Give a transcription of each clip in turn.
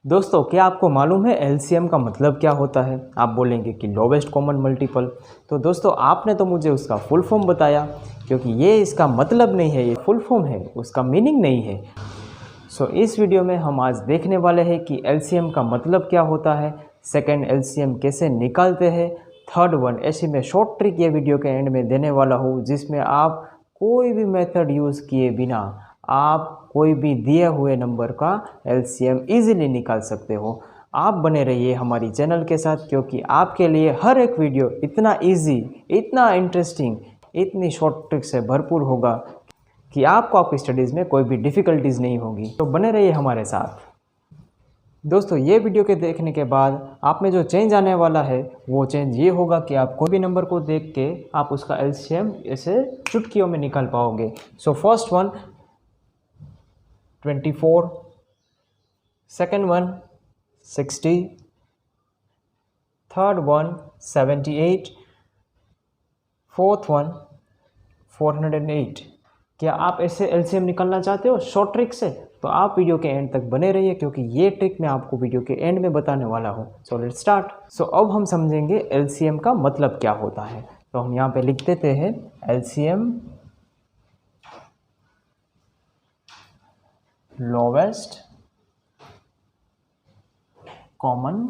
दोस्तों, क्या आपको मालूम है एलसीएम का मतलब क्या होता है? आप बोलेंगे कि लोवेस्ट कॉमन मल्टीपल। तो दोस्तों, आपने तो मुझे उसका फुल फॉर्म बताया, क्योंकि ये इसका मतलब नहीं है, ये फुल फॉर्म है, उसका मीनिंग नहीं है। इस वीडियो में हम आज देखने वाले हैं कि एलसीएम का मतलब क्या होता है, सेकंड एलसीएम कैसे निकालते हैं, थर्ड वन ऐसी मैं शॉर्ट ट्रिक ये वीडियो के एंड में देने वाला हूँ, जिसमें आप कोई भी मेथड यूज़ किए बिना आप कोई भी दिए हुए नंबर का एलसीएम इजीली निकाल सकते हो। आप बने रहिए हमारी चैनल के साथ, क्योंकि आपके लिए हर एक वीडियो इतना इजी, इतना इंटरेस्टिंग, इतनी शॉर्ट ट्रिक से भरपूर होगा कि आपको आपकी स्टडीज़ में कोई भी डिफ़िकल्टीज़ नहीं होगी। तो बने रहिए हमारे साथ। दोस्तों, ये वीडियो के देखने के बाद आप में जो चेंज आने वाला है वो चेंज ये होगा कि आप कोई भी नंबर को देख के आप उसका एलसीएम ऐसे चुटकियों में निकाल पाओगे। First one 24, second one 60, third one 78, fourth one 408। क्या आप ऐसे एलसीएम निकालना चाहते हो शॉर्ट ट्रिक से? तो आप वीडियो के एंड तक बने रहिए, क्योंकि ये ट्रिक मैं आपको वीडियो के एंड में बताने वाला हूँ। Let's start. अब हम समझेंगे एलसीएम का मतलब क्या होता है। तो हम यहाँ पे लिख देते हैं एलसीएम लोवेस्ट कॉमन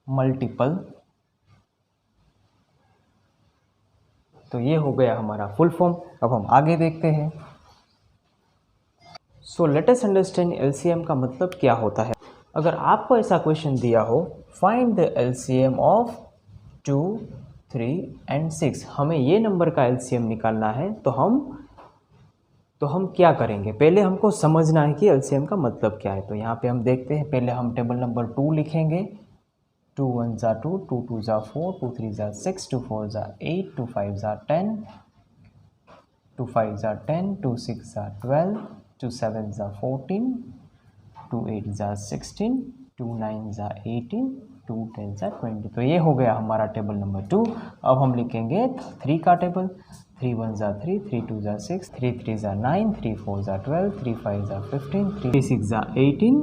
मल्टीपल। तो ये हो गया हमारा फुल फॉर्म। अब हम आगे देखते हैं। लेट अस अंडरस्टैंड एलसीएम का मतलब क्या होता है। अगर आपको ऐसा क्वेश्चन दिया हो, find the LCM of 2, 3 and 6, हमें ये नंबर का एलसीएम निकालना है, तो हम क्या करेंगे? पहले हमको समझना है कि एलसीएम का मतलब क्या है। तो यहाँ पे हम देखते हैं, पहले हम टेबल नंबर 2 लिखेंगे। 2 1 ज़ा 2, 2 2 ज़ा 4, 2 3 ज़ा 6, 2 4 ज़ा 8, 2 5 ज़ा 10, 2 5 ज़ा 10, 2 6 ज़ा 12, 2 7 ज़ा 14, 2 8 ज़ा 16, 2 9 ज़ा 18, 2 10 ज़ा 20। तो ये हो गया हमारा टेबल नंबर 2। अब हम लिखेंगे 3 का टेबल। 3 1 ज़ा 3, 3 2 ज़ा 6, 3 3 ज़ा 9, 3 4 ज़ा 12, 3 5 ज़ा 15, 3 6 ज़ा 18,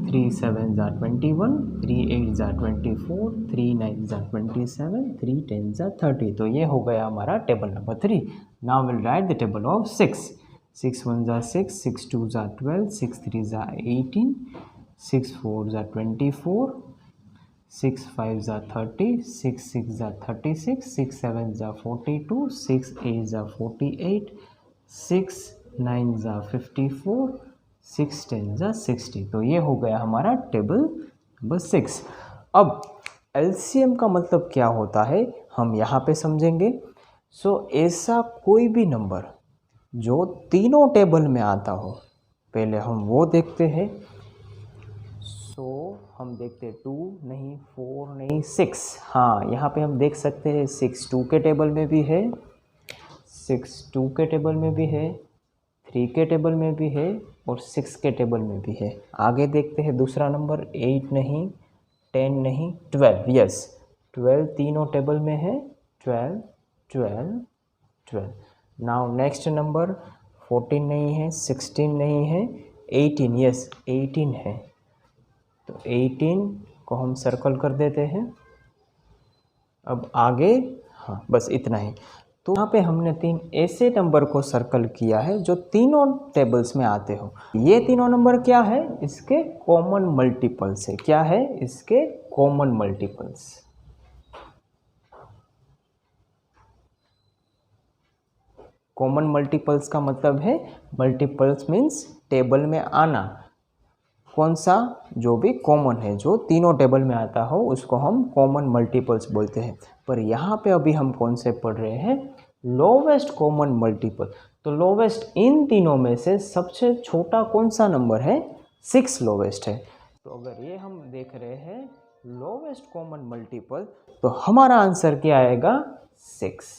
3 7 ज़ा 21, 3 8 ज़ा 24, 3 9 ज़ा 27, 3 10 ज़ा 30। तो ये हो गया हमारा table number 3। Now will write the table of 6। 6 1 ज़ा 6, 6 2 ज़ा 12, 6 3 ज़ा 18, 6 4 ज़ा 24, 6 5 ज़ा 30, 6 6 ज़ा 36, 6 7 ज़ा 42, 6 8 ज़ा 48, 6 9 ज़ा 54, 6 10 ज़ा 60। तो ये हो गया हमारा टेबल नंबर 6। अब एलसीएम का मतलब क्या होता है हम यहाँ पे समझेंगे। ऐसा कोई भी नंबर जो तीनों टेबल में आता हो, पहले हम वो देखते हैं। हम देखते हैं 2 नहीं, 4 नहीं, 6। हाँ, यहाँ पे हम देख सकते हैं 6 2 के टेबल में भी है, 6 2 के टेबल में भी है, 3 के टेबल में भी है और 6 के टेबल में भी है। आगे देखते हैं दूसरा नंबर 8 नहीं, 10 नहीं, 12। यस, 12 तीनों टेबल में है। 12 12 12। नाउ नेक्स्ट नंबर 14 नहीं है, 16 नहीं है, 18। यस, 18 है। तो 18 को हम सर्कल कर देते हैं। अब आगे, हाँ बस इतना ही। तो यहाँ पे हमने 3 ऐसे नंबर को सर्कल किया है जो तीनों टेबल्स में आते हो। ये तीनों नंबर क्या है? इसके कॉमन मल्टीपल्स है। क्या है? इसके कॉमन मल्टीपल्स। कॉमन मल्टीपल्स का मतलब है, मल्टीपल्स मीन्स टेबल में आना। कौन सा? जो भी कॉमन है, जो तीनों टेबल में आता हो, उसको हम कॉमन मल्टीपल्स बोलते हैं। पर यहाँ पे अभी हम कौन से पढ़ रहे हैं? Lowest common multiple. तो लोवेस्ट इन तीनों में से सबसे छोटा कौन सा नंबर है? 6 लोवेस्ट है। तो अगर ये हम देख रहे हैं लोवेस्ट कॉमन मल्टीपल, तो हमारा आंसर क्या आएगा? 6।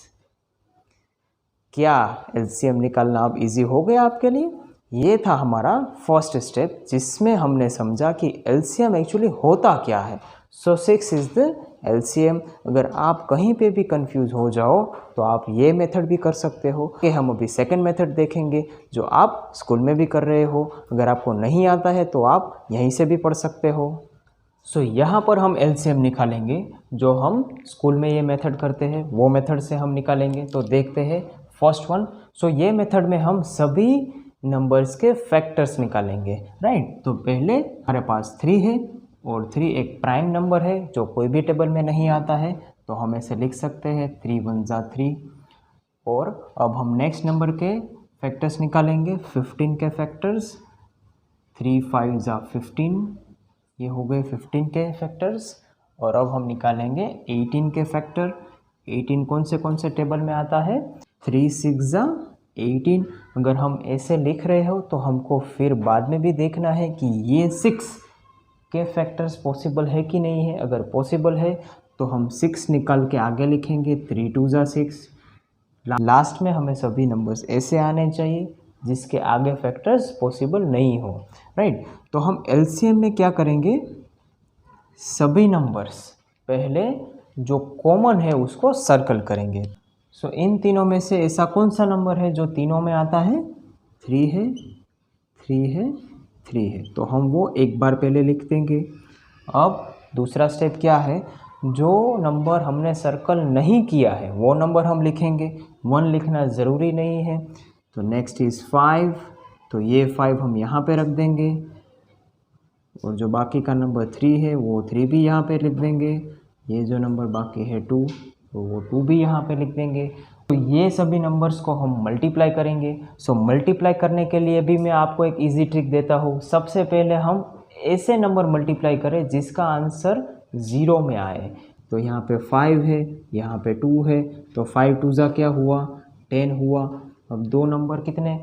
क्या एलसीएम निकालना अब इजी हो गया आपके लिए? ये था हमारा फर्स्ट स्टेप, जिसमें हमने समझा कि एलसीएम एक्चुअली होता क्या है। 6 इज़ द LCM। अगर आप कहीं पे भी कंफ्यूज हो जाओ तो आप ये मेथड भी कर सकते हो कि हम अभी सेकंड मेथड देखेंगे जो आप स्कूल में भी कर रहे हो। अगर आपको नहीं आता है तो आप यहीं से भी पढ़ सकते हो। सो यहाँ पर हम LCM निकालेंगे, जो हम स्कूल में ये मेथड करते हैं वो मेथड से हम निकालेंगे। तो देखते हैं फर्स्ट वन। सो ये मेथड में हम सभी नंबर्स के फैक्टर्स निकालेंगे, राइट। तो पहले हमारे पास 3 है और 3 एक प्राइम नंबर है जो कोई भी टेबल में नहीं आता है, तो हम ऐसे लिख सकते हैं 3 1 जा 3। और अब हम नेक्स्ट नंबर के फैक्टर्स निकालेंगे, 15 के फैक्टर्स। 3 5 जा 15, ये हो गए 15 के फैक्टर्स। और अब हम निकालेंगे 18 के फैक्टर। 18 कौन से टेबल में आता है, 3 6 जा 18। अगर हम ऐसे लिख रहे हो तो हमको फिर बाद में भी देखना है कि ये 6 के फैक्टर्स पॉसिबल है कि नहीं है। अगर पॉसिबल है तो हम 6 निकाल के आगे लिखेंगे, 3 2 जा 6। लास्ट में हमें सभी नंबर्स ऐसे आने चाहिए जिसके आगे फैक्टर्स पॉसिबल नहीं हो, राइट। तो हम LCM में क्या करेंगे, सभी नंबर्स पहले जो कॉमन है उसको सर्कल करेंगे। सो इन तीनों में से ऐसा कौन सा नंबर है जो तीनों में आता है, 3 है, 3 है, 3 है, तो हम वो एक बार पहले लिख देंगे। अब दूसरा स्टेप क्या है, जो नंबर हमने सर्कल नहीं किया है वो नंबर हम लिखेंगे। 1 लिखना ज़रूरी नहीं है। तो नेक्स्ट इज़ 5, तो ये 5 हम यहाँ पे रख देंगे। और जो बाकी का नंबर 3 है वो 3 भी यहाँ पे लिख देंगे। ये जो नंबर बाकी है 2, तो वो 2 भी यहाँ पे लिख देंगे। तो ये सभी नंबर्स को हम मल्टीप्लाई करेंगे। सो मल्टीप्लाई करने के लिए भी मैं आपको एक इजी ट्रिक देता हूँ। सबसे पहले हम ऐसे नंबर मल्टीप्लाई करें जिसका आंसर 0 में आए। तो यहाँ पे 5 है, यहाँ पे 2 है, तो 5 2 जा क्या हुआ, 10 हुआ। अब दो नंबर कितने,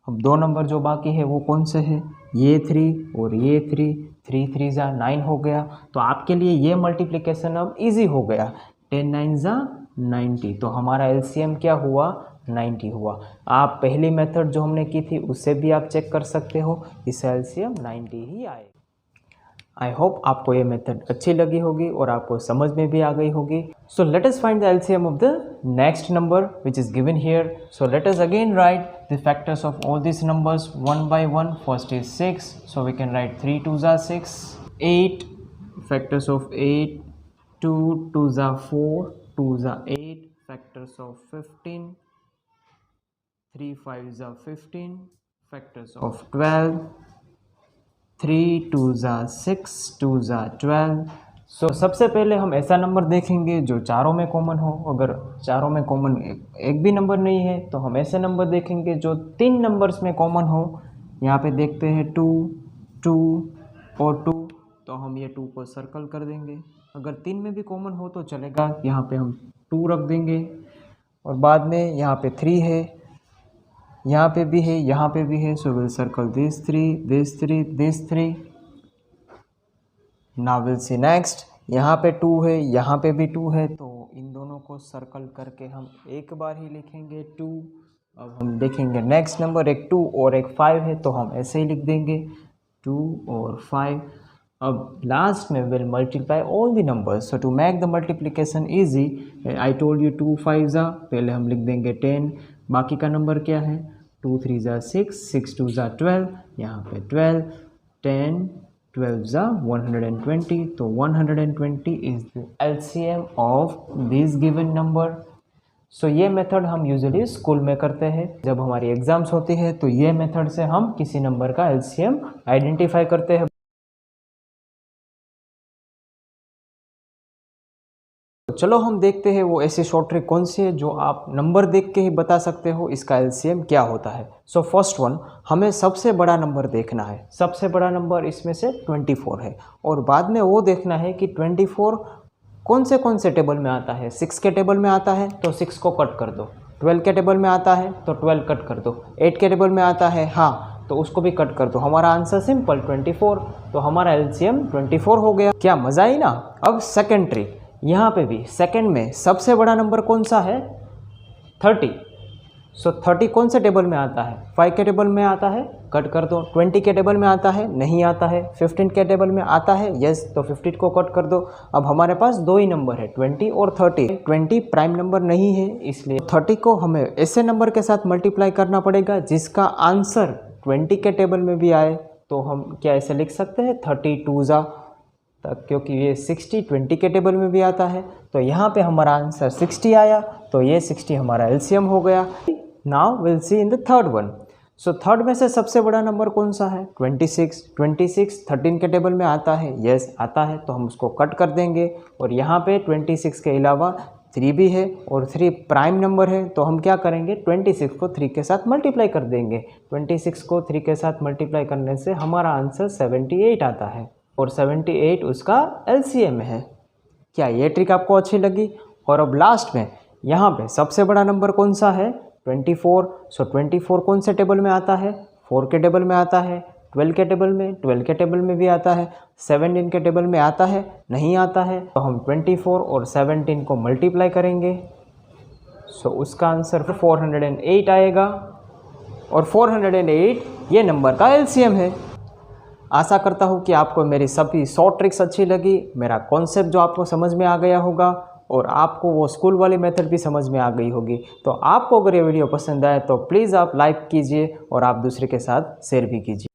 अब दो नंबर जो बाकी है वो कौन से है, ये 3 और ये 3, 3 3 जा 9 हो गया। तो आपके लिए ये मल्टीप्लिकेशन अब इजी हो गया, 10 9 जा 90। तो हमारा LCM क्या हुआ, 90 हुआ। आप पहली मेथड जो हमने की थी उससे भी आप चेक कर सकते हो, इससे LCM 90 ही आए। आई होप आपको ये मेथड अच्छी लगी होगी और आपको समझ में भी आ गई होगी। So let us find the LCM of the next number which is given here. So let us again right the factors of all these numbers one by one. First is 6, so we can write 3 2 जा 6, 8 factors of 8, 2 2 जा 4, 2 जा 8 factors of 15, 3 5 जा 15 factors of 12, 3 2 जा 6, 2 जा 12। सो सबसे पहले हम ऐसा नंबर देखेंगे जो चारों में कॉमन हो। अगर चारों में कॉमन एक भी नंबर नहीं है तो हम ऐसे नंबर देखेंगे जो 3 नंबर्स में कॉमन हो। यहाँ पे देखते हैं 2 2 और 2, तो हम ये 2 को सर्कल कर देंगे। अगर 3 में भी कॉमन हो तो चलेगा, यहाँ पे हम 2 रख देंगे। और बाद में यहाँ पे 3 है, यहाँ पे भी है, यहाँ पे भी है, so will circle this 3 this 3 this 3। Now will see next, यहाँ पे 2 है, यहाँ पे भी 2 है, तो इन दोनों को सर्कल करके हम एक बार ही लिखेंगे 2। अब हम देखेंगे नेक्स्ट नंबर, एक 2 और एक 5 है, तो हम ऐसे ही लिख देंगे 2 और 5। अब लास्ट में will multiply all the numbers. So to make the multiplication easy, I told you 2 5 जा, पहले हम लिख देंगे 10। बाकी का नंबर क्या है, 2 3 जा 6, 6 2 जा 12, यहाँ पे 12, 10 12 जा 120। तो 120 is the LCM of this given number. So ये मेथड हम यूजुअली स्कूल में करते हैं। जब हमारी एग्जाम्स होती है तो ये मेथड से हम किसी नंबर का LCM आइडेंटिफाई करते हैं। तो चलो हम देखते हैं वो ऐसी शॉर्ट ट्रिक कौन सी है जो आप नंबर देख के ही बता सकते हो इसका LCM क्या होता है। सो फर्स्ट वन, हमें सबसे बड़ा नंबर देखना है। सबसे बड़ा नंबर इसमें से 24 है, और बाद में वो देखना है कि 24 कौन से टेबल में आता है। 6 के टेबल में आता है तो 6 को कट कर दो, 12 के टेबल में आता है तो 12 कट कर दो, 8 के टेबल में आता है हाँ तो उसको भी कट कर दो। हमारा आंसर सिंपल 24, तो हमारा LCM 24 हो गया। क्या मज़ा आई ना। अब सेकेंड ट्रिक, यहाँ पे भी सेकंड में सबसे बड़ा नंबर कौन सा है, 30। सो 30 कौन से टेबल में आता है? 5 के टेबल में आता है, कट कर दो। 20 के टेबल में आता है, नहीं आता है। 15 के टेबल में आता है, यस, तो 15 को कट कर दो। अब हमारे पास दो ही नंबर है, 20 और 30। 20 प्राइम नंबर नहीं है, इसलिए 30 को हमें ऐसे नंबर के साथ मल्टीप्लाई करना पड़ेगा जिसका आंसर 20 के टेबल में भी आए। तो हम क्या ऐसे लिख सकते हैं 32 जा तक, क्योंकि ये 60 20 के टेबल में भी आता है। तो यहाँ पे हमारा आंसर 60 आया, तो ये 60 हमारा एलसीएम हो गया। Now will see in the third one. So third में से सबसे बड़ा नंबर कौन सा है? 26। 26 13 के टेबल में आता है, यस आता है, तो हम उसको कट कर देंगे। और यहाँ पे 26 के अलावा 3 भी है और 3 प्राइम नंबर है, तो हम क्या करेंगे 26 को 3 के साथ मल्टीप्लाई कर देंगे। 26 को 3 के साथ मल्टीप्लाई करने से हमारा आंसर 78 आता है और 78 उसका एलसीएम है। क्या ये ट्रिक आपको अच्छी लगी? और अब लास्ट में यहाँ पे सबसे बड़ा नंबर कौन सा है? 24। सो 24 कौन से टेबल में आता है? 4 के टेबल में आता है। 12 के टेबल में, 12 के टेबल में भी आता है। 17 के टेबल में आता है, नहीं आता है, तो हम 24 और 17 को मल्टीप्लाई करेंगे। सो उसका आंसर 408 आएगा और 408 ये नंबर का एलसीएम है। आशा करता हूँ कि आपको मेरी सभी शॉर्ट ट्रिक्स अच्छी लगी, मेरा कॉन्सेप्ट जो आपको समझ में आ गया होगा और आपको वो स्कूल वाली मेथड भी समझ में आ गई होगी। तो आपको अगर ये वीडियो पसंद आए तो प्लीज़ आप लाइक कीजिए और आप दूसरे के साथ शेयर भी कीजिए।